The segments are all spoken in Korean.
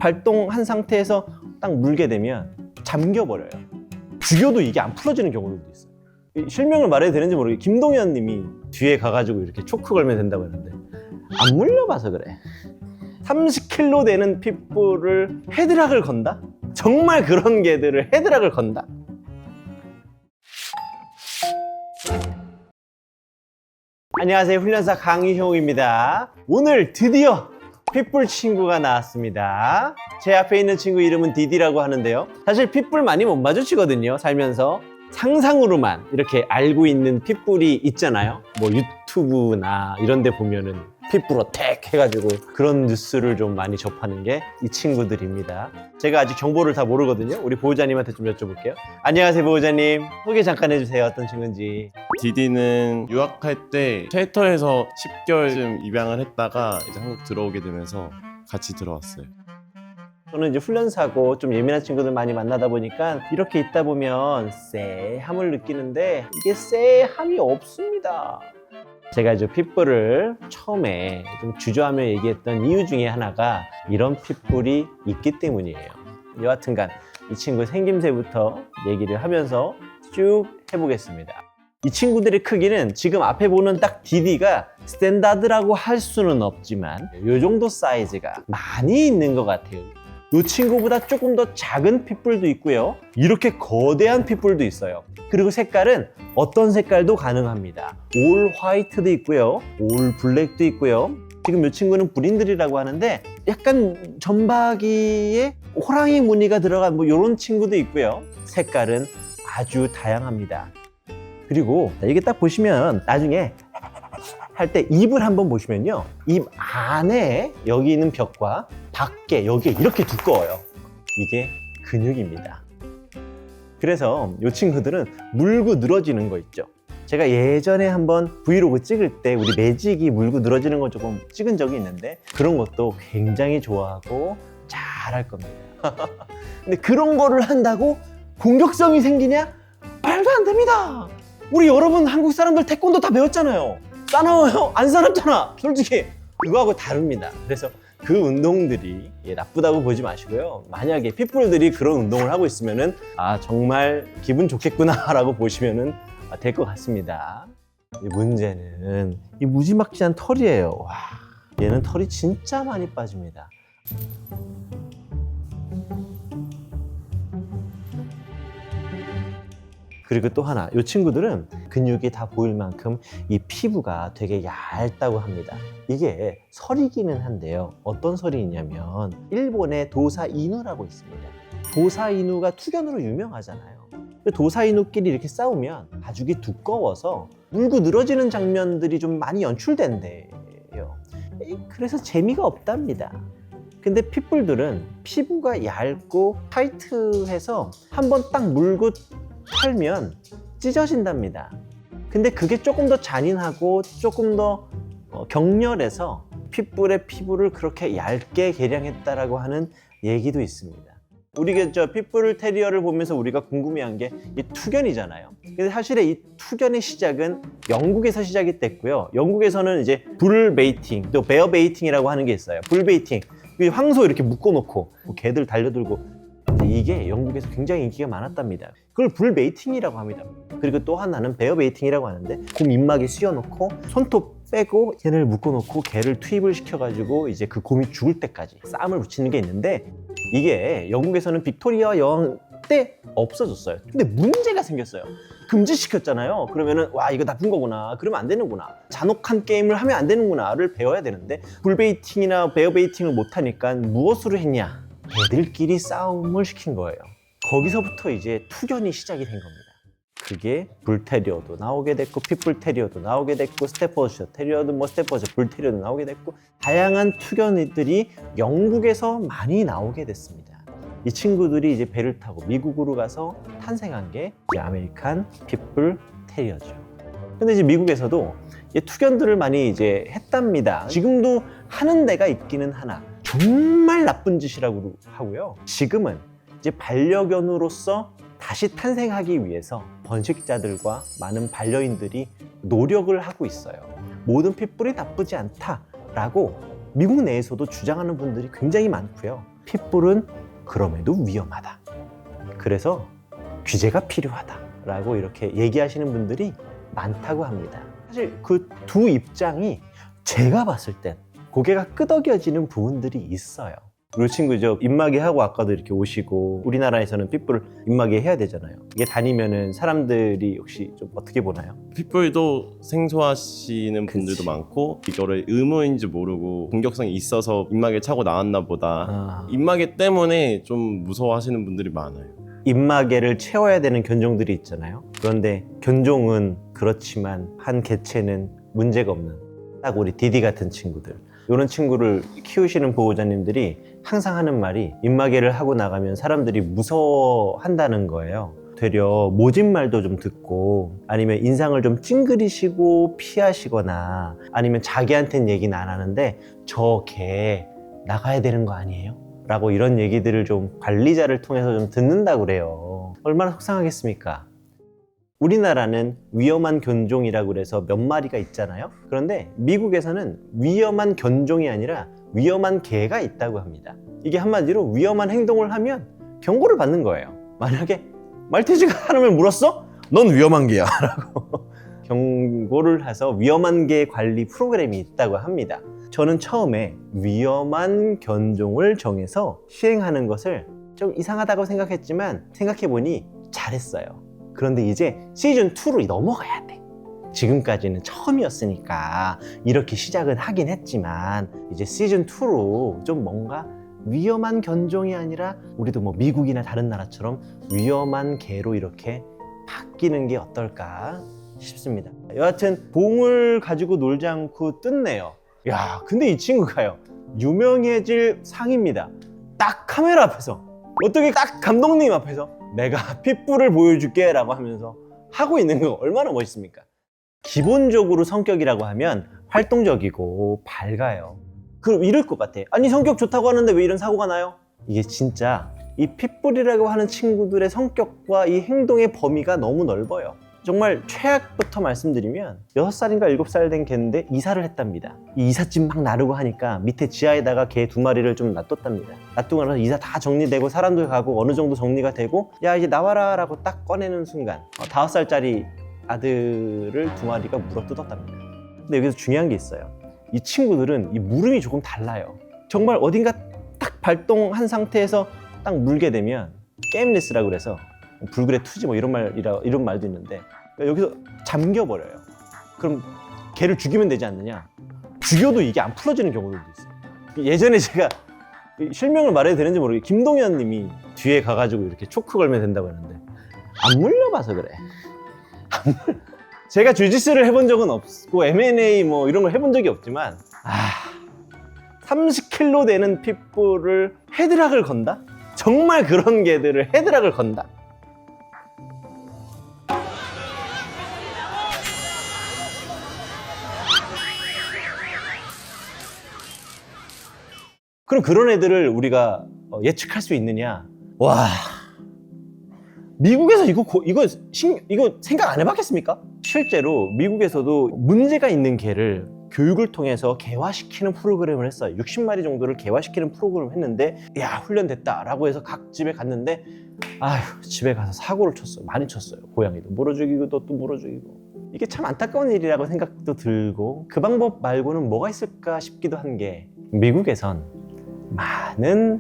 발동한 상태에서 딱 물게 되면 잠겨버려요. 죽여도 이게 안 풀어지는 경우도 있어요. 실명을 말해도 되는지 모르겠어요. 김동현 님이 뒤에 가가지고 이렇게 초크 걸면 된다고 했는데 안 물려봐서 그래. 30kg 되는 핏불을 헤드락을 건다? 정말 그런 개들을 헤드락을 건다? 안녕하세요, 훈련사 강희형입니다. 오늘 드디어 핏불 친구가 나왔습니다. 제 앞에 있는 친구 이름은 디디라고 하는데요, 사실 핏불 많이 못 마주치거든요, 살면서. 상상으로만 이렇게 알고 있는 핏불이 있잖아요. 뭐 유튜브나 이런 데 보면은 핏불 어택 해가지고 그런 뉴스를 좀 많이 접하는 게 이 친구들입니다. 제가 아직 정보를 다 모르거든요. 우리 보호자님한테 좀 여쭤볼게요. 안녕하세요, 보호자님. 소개 잠깐 해주세요. 어떤 친구인지. 디디는 유학할 때 쉘터에서 10개월쯤 입양을 했다가 이제 한국 들어오게 되면서 같이 들어왔어요. 저는 이제 훈련사고 좀 예민한 친구들 많이 만나다 보니까 이렇게 있다 보면 쎄함을 느끼는데 이게 쎄함이 없습니다. 제가 이제 핏불을 처음에 좀 주저하며 얘기했던 이유 중에 하나가 이런 핏불이 있기 때문이에요. 여하튼간 이 친구 생김새부터 얘기를 하면서 쭉 해보겠습니다. 이 친구들의 크기는 지금 앞에 보는 딱 디디가 스탠다드라고 할 수는 없지만 이 정도 사이즈가 많이 있는 것 같아요. 이 친구보다 조금 더 작은 핏불도 있고요, 이렇게 거대한 핏불도 있어요. 그리고 색깔은 어떤 색깔도 가능합니다. 올 화이트도 있고요, 올 블랙도 있고요. 지금 이 친구는 브린들이라고 하는데 약간 점박이에 호랑이 무늬가 들어간 뭐 이런 친구도 있고요. 색깔은 아주 다양합니다. 그리고 이게 딱 보시면 나중에 할 때 입을 한번 보시면요, 입 안에 여기 있는 벽과 밖에 여기에 이렇게 두꺼워요. 이게 근육입니다. 그래서 이 친구들은 물고 늘어지는 거 있죠. 제가 예전에 한번 브이로그 찍을 때 우리 매직이 물고 늘어지는 거 조금 찍은 적이 있는데 그런 것도 굉장히 좋아하고 잘할 겁니다. 근데 그런 거를 한다고 공격성이 생기냐? 말도 안 됩니다. 우리 여러분 한국 사람들 태권도 다 배웠잖아요. 싸나워요? 안 싸납잖아. 솔직히 그거하고 다릅니다. 그래서 그 운동들이 나쁘다고 보지 마시고요, 만약에 핏불들이 그런 운동을 하고 있으면은 정말 기분 좋겠구나 라고 보시면은 될 것 같습니다. 문제는 이 무지막지한 털이에요. 와, 얘는 털이 진짜 많이 빠집니다. 그리고 또 하나, 이 친구들은 근육이 다 보일 만큼 이 피부가 되게 얇다고 합니다. 이게 설이기는 한데요, 어떤 설이 있냐면 일본의 도사이누라고 있습니다. 도사이누가 투견으로 유명하잖아요. 도사이누끼리 이렇게 싸우면 가죽이 두꺼워서 물고 늘어지는 장면들이 좀 많이 연출된대요. 그래서 재미가 없답니다. 근데 핏불들은 피부가 얇고 타이트해서 한번 딱 물고 털면 찢어진답니다. 근데 그게 조금 더 잔인하고 조금 더 격렬해서 핏불의 피부를 그렇게 얇게 개량했다라고 하는 얘기도 있습니다. 우리가 저 핏불 테리어를 보면서 우리가 궁금해한 게 이 투견이잖아요. 근데 사실 이 투견의 시작은 영국에서 시작이 됐고요. 영국에서는 이제 불 베이팅, 또 베어 베이팅이라고 하는 게 있어요. 불 베이팅, 황소 이렇게 묶어놓고 개들 달려들고, 이게 영국에서 굉장히 인기가 많았답니다. 그걸 불 베이팅이라고 합니다. 그리고 또 하나는 베어 베이팅이라고 하는데 곰 입막에 씌워놓고 손톱 빼고 얘를 묶어놓고 개를 투입을 시켜가지고 이제 그 곰이 죽을 때까지 싸움을 붙이는 게 있는데, 이게 영국에서는 빅토리아 여왕 때 없어졌어요. 근데 문제가 생겼어요. 금지시켰잖아요. 그러면은 와, 이거 나쁜 거구나, 그러면 안 되는구나, 잔혹한 게임을 하면 안 되는구나를 배워야 되는데, 불 베이팅이나 베어 베이팅을 못하니까 무엇으로 했냐? 개들끼리 싸움을 시킨 거예요. 거기서부터 이제 투견이 시작이 된 겁니다. 그게 불테리어도 나오게 됐고, 핏불 테리어도 나오게 됐고, 스태퍼드 테리어도 스태퍼드 불 테리어도 나오게 됐고, 다양한 투견들이 영국에서 많이 나오게 됐습니다. 이 친구들이 이제 배를 타고 미국으로 가서 탄생한 게 이제 아메리칸 핏불 테리어죠. 근데 이제 미국에서도 투견들을 많이 이제 했답니다. 지금도 하는 데가 있기는 하나 정말 나쁜 짓이라고 하고요. 지금은 이제 반려견으로서 다시 탄생하기 위해서 번식자들과 많은 반려인들이 노력을 하고 있어요. 모든 핏불이 나쁘지 않다라고 미국 내에서도 주장하는 분들이 굉장히 많고요. pit불은 그럼에도 위험하다. 그래서 규제가 필요하다라고 이렇게 얘기하시는 분들이 많다고 합니다. 사실 그 두 입장이 제가 봤을 땐 고개가 끄덕여지는 부분들이 있어요. 이 친구죠. 입마개 하고 아까도 이렇게 오시고, 우리나라에서는 pit불을 입마개 해야 되잖아요. 이게 다니면은 사람들이 혹시 좀 어떻게 보나요? pit불도 생소하시는 분들도 그치. 많고 이거를 의무인지 모르고 공격성이 있어서 입마개 차고 나왔나 보다. 입마개 때문에 좀 무서워하시는 분들이 많아요. 입마개를 채워야 되는 견종들이 있잖아요. 그런데 견종은 그렇지만 한 개체는 문제가 없는, 딱 우리 디디 같은 친구들, 이런 친구를 키우시는 보호자님들이 항상 하는 말이 입마개를 하고 나가면 사람들이 무서워한다는 거예요. 되려 모진 말도 좀 듣고, 아니면 인상을 좀 찡그리시고 피하시거나, 아니면 자기한테는 얘기는 안 하는데 저 개 나가야 되는 거 아니에요? 라고 이런 얘기들을 좀 관리자를 통해서 좀 듣는다고 그래요. 얼마나 속상하겠습니까? 우리나라는 위험한 견종이라고 그래서 몇 마리가 있잖아요. 그런데 미국에서는 위험한 견종이 아니라 위험한 개가 있다고 합니다. 이게 한마디로 위험한 행동을 하면 경고를 받는 거예요. 만약에 말티즈가 사람을 물었어? 넌 위험한 개야 라고 경고를 해서 위험한 개 관리 프로그램이 있다고 합니다. 저는 처음에 위험한 견종을 정해서 시행하는 것을 좀 이상하다고 생각했지만 생각해보니 잘했어요. 그런데 이제 시즌2로 넘어가야 돼. 지금까지는 처음이었으니까 이렇게 시작은 하긴 했지만, 이제 시즌2로 좀 뭔가 위험한 견종이 아니라 우리도 뭐 미국이나 다른 나라처럼 위험한 개로 이렇게 바뀌는 게 어떨까 싶습니다. 여하튼 봉을 가지고 놀지 않고 뜯네요. 야, 근데 이 친구가요, 유명해질 상입니다. 딱 카메라 앞에서, 어떻게 딱 감독님 앞에서 내가 핏불을 보여줄게 라고 하면서 하고 있는 거 얼마나 멋있습니까? 기본적으로 성격이라고 하면 활동적이고 밝아요. 그럼 이럴 것 같아. 아니 성격 좋다고 하는데 왜 이런 사고가 나요? 이게 진짜 이 핏불이라고 하는 친구들의 성격과 이 행동의 범위가 너무 넓어요. 정말 최악부터 말씀드리면 6살인가 7살 된 개인데 이사를 했답니다. 이 이삿짐 막 나르고 하니까 밑에 지하에다가 개 2마리를 좀 놔뒀답니다. 놔두고 나서 이사 다 정리되고 사람들 가고 어느 정도 정리가 되고, 야 이제 나와라 라고 딱 꺼내는 순간 5살짜리 아들을 2마리가 물어뜯었답니다. 근데 여기서 중요한 게 있어요. 이 친구들은 이 물음이 조금 달라요. 정말 어딘가 딱 발동한 상태에서 딱 물게 되면 게임레스라고 그래서 불굴의 투지 뭐 이런 말도 있는데, 여기서 잠겨버려요. 그럼 걔를 죽이면 되지 않느냐? 죽여도 이게 안 풀어지는 경우들도 있어요. 예전에 제가 실명을 말해도 되는지 모르겠어요. 김동현 님이 뒤에 가가지고 이렇게 초크 걸면 된다고 했는데 안 물려봐서 그래. 제가 주짓수를 해본 적은 없고 M&A 뭐 이런 걸 해본 적이 없지만 30kg 되는 핏불을 헤드락을 건다? 정말 그런 개들을 헤드락을 건다? 그럼 그런 애들을 우리가 예측할 수 있느냐? 와, 미국에서 이거 생각 안 해봤겠습니까? 실제로 미국에서도 문제가 있는 개를 교육을 통해서 개화시키는 프로그램을 했어요. 60마리 정도를 개화시키는 프로그램을 했는데, 야 훈련됐다 라고 해서 각 집에 갔는데, 아휴 집에 가서 사고를 쳤어요. 많이 쳤어요. 고양이도 물어 죽이고 또 물어 죽이고. 이게 참 안타까운 일이라고 생각도 들고, 그 방법 말고는 뭐가 있을까 싶기도 한 게, 미국에선 많은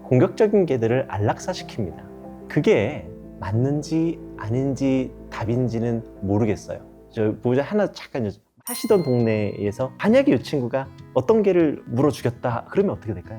공격적인 개들을 안락사시킵니다. 그게 맞는지 아닌지 답인지는 모르겠어요. 저 보호자 하나 잠깐 사시던 동네에서 만약에 이 친구가 어떤 개를 물어 죽였다 그러면 어떻게 될까요?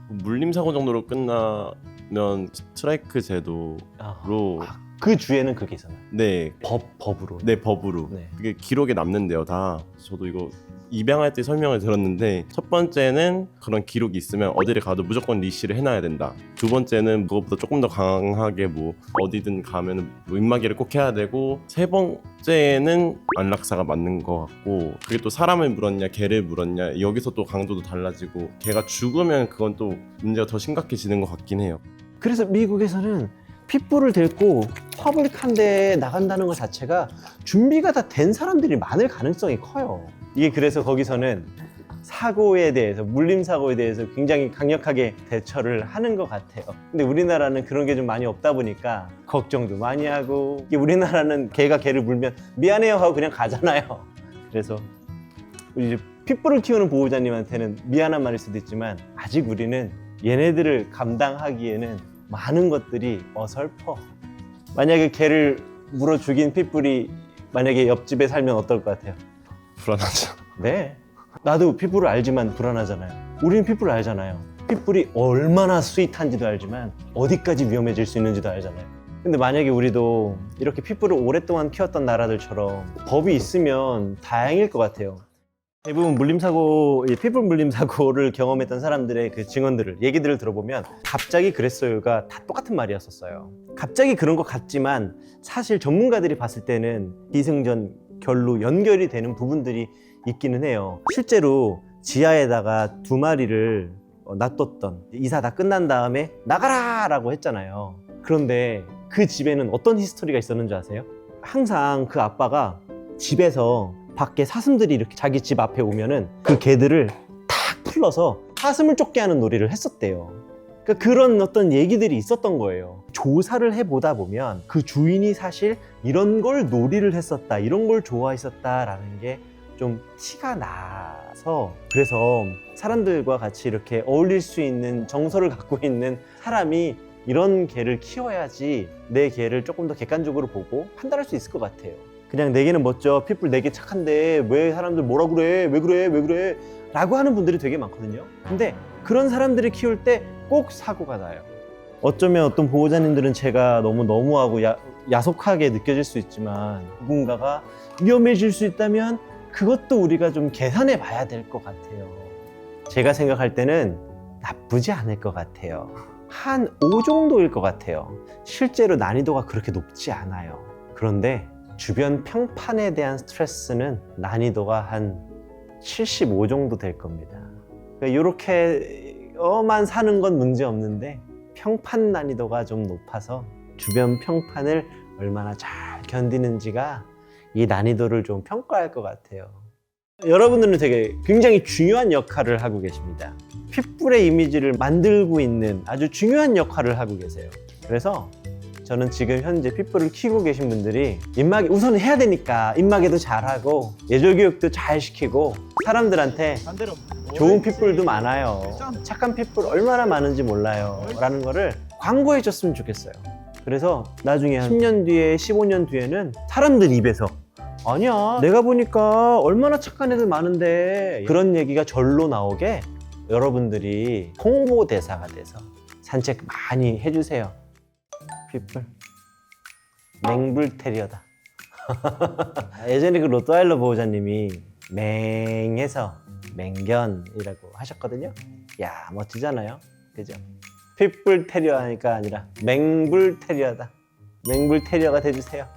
물림 사고 정도로 끝나면 스트라이크 제도로 그 주에는 그게 있었나요? 네, 법으로. 네 법으로. 네. 그게 기록에 남는데요, 다. 저도 이거 입양할 때 설명을 들었는데, 첫 번째는 그런 기록이 있으면 어디를 가도 무조건 리시를 해놔야 된다. 두 번째는 그것보다 조금 더 강하게 뭐 어디든 가면은 뭐 입마개를 꼭 해야 되고, 세 번째는 안락사가 맞는 것 같고, 그게 또 사람을 물었냐 개를 물었냐 여기서 또 강도도 달라지고, 개가 죽으면 그건 또 문제가 더 심각해지는 것 같긴 해요. 그래서 미국에서는 핏불을 데리고 퍼블릭한 데에 나간다는 것 자체가 준비가 다 된 사람들이 많을 가능성이 커요. 이게 그래서 거기서는 사고에 대해서, 물림 사고에 대해서 굉장히 강력하게 대처를 하는 것 같아요. 근데 우리나라는 그런 게 좀 많이 없다 보니까 걱정도 많이 하고, 이게 우리나라는 개가 개를 물면 미안해요 하고 그냥 가잖아요. 그래서 우리 이제 핏불을 키우는 보호자님한테는 미안한 말일 수도 있지만 아직 우리는 얘네들을 감당하기에는 많은 것들이 어설퍼. 만약에 개를 물어 죽인 핏불이 만약에 옆집에 살면 어떨 것 같아요? 불안하죠. 네. 나도 핏불을 알지만 불안하잖아요. 우리는 핏불을 알잖아요. 핏불이 얼마나 스윗한지도 알지만 어디까지 위험해질 수 있는지도 알잖아요. 근데 만약에 우리도 이렇게 핏불을 오랫동안 키웠던 나라들처럼 법이 있으면 다행일 것 같아요. 대부분 물림사고, 핏불 물림사고를 경험했던 사람들의 그 증언들을, 얘기들을 들어보면 갑자기 그랬어요가 다 똑같은 말이었었어요. 갑자기 그런 것 같지만 사실 전문가들이 봤을 때는 기승전 결로 연결이 되는 부분들이 있기는 해요. 실제로 지하에다가 2마리를 놔뒀던, 이사 다 끝난 다음에 나가라! 라고 했잖아요. 그런데 그 집에는 어떤 히스토리가 있었는지 아세요? 항상 그 아빠가 집에서 밖에 사슴들이 이렇게 자기 집 앞에 오면은 그 개들을 탁 풀러서 사슴을 쫓게 하는 놀이를 했었대요. 그러니까 그런 어떤 얘기들이 있었던 거예요. 조사를 해보다 보면 그 주인이 사실 이런 걸 놀이를 했었다, 이런 걸 좋아했었다라는 게 좀 티가 나서, 그래서 사람들과 같이 이렇게 어울릴 수 있는 정서를 갖고 있는 사람이 이런 개를 키워야지 내 개를 조금 더 객관적으로 보고 판단할 수 있을 것 같아요. 그냥 내 개는 멋져, 핏불 내 개 착한데 왜 사람들 뭐라 그래, 왜 그래, 왜 그래 라고 하는 분들이 되게 많거든요. 근데 그런 사람들이 키울 때 꼭 사고가 나요. 어쩌면 어떤 보호자님들은 제가 너무 너무하고 야속하게 느껴질 수 있지만, 누군가가 위험해질 수 있다면 그것도 우리가 좀 계산해 봐야 될 것 같아요. 제가 생각할 때는 나쁘지 않을 것 같아요. 한 5 정도일 것 같아요. 실제로 난이도가 그렇게 높지 않아요. 그런데 주변 평판에 대한 스트레스는 난이도가 한 75 정도 될 겁니다. 그러니까 이렇게만 사는 건 문제 없는데 평판 난이도가 좀 높아서 주변 평판을 얼마나 잘 견디는지가 이 난이도를 좀 평가할 것 같아요. 여러분들은 되게 굉장히 중요한 역할을 하고 계십니다. 핏불의 이미지를 만들고 있는 아주 중요한 역할을 하고 계세요. 그래서 저는 지금 현재 핏불을 키우고 계신 분들이 입마개 우선 해야 되니까 입마개도 잘하고 예절 교육도 잘 시키고, 사람들한테 좋은 핏불도 많아요, 착한 핏불 얼마나 많은지 몰라요 라는 거를 광고해 줬으면 좋겠어요. 그래서 나중에 한 10년 뒤에 15년 뒤에는 사람들 입에서 아니야, 내가 보니까 얼마나 착한 애들 많은데, 그런 얘기가 절로 나오게 여러분들이 홍보대사가 돼서 산책 많이 해주세요. 핏불 맹불 테리어다. 예전에 그 로트와일러 보호자님이 맹해서 맹견이라고 하셨거든요. 야, 멋지잖아요, 그죠? 핏불 테리어 하니까 아니라 맹불 테리어다. 맹불 테리어가 돼주세요.